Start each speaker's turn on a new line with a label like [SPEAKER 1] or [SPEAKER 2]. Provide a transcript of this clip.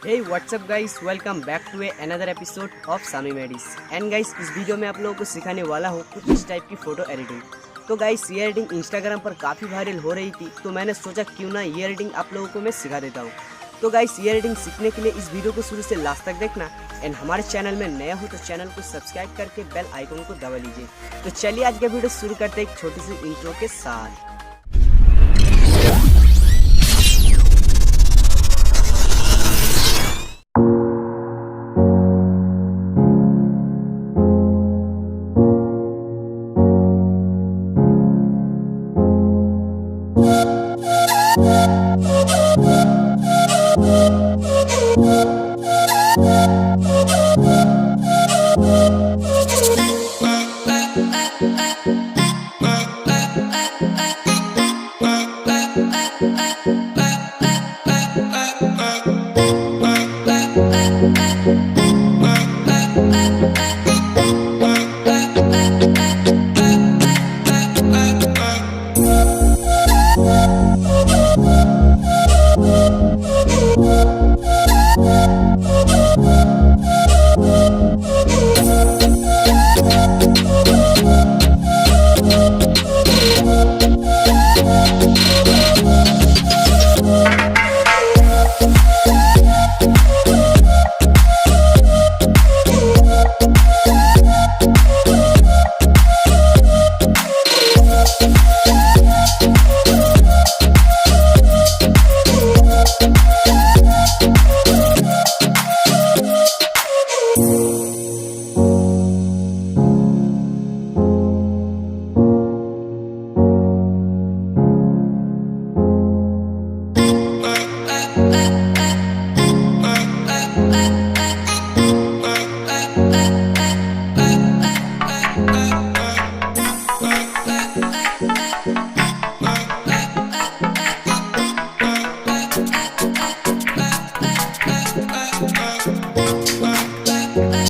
[SPEAKER 1] Hey what's up guys, welcome back to another episode of SAMIM EDITZ। And guys इस video में आप लोगों को सिखाने वाला हूँ कुछ इस टाइप की फ़ोटो एडिटिंग। तो गाइस ये एडिटिंग इंस्टाग्राम पर काफ़ी वायरल हो रही थी, तो मैंने सोचा क्यों ना ये एडिटिंग आप लोगों को मैं सिखा देता हूँ। तो गाइस ये एडिटिंग सीखने के लिए इस वीडियो को शुरू से लास्ट तक देखना। एंड हमारे चैनल में नया हो तो चैनल को सब्सक्राइब करके बेल आइकन को दबा लीजिए। तो चलिए आज का वीडियो शुरू करते हैं एक छोटी सी इंट्रो के साथ।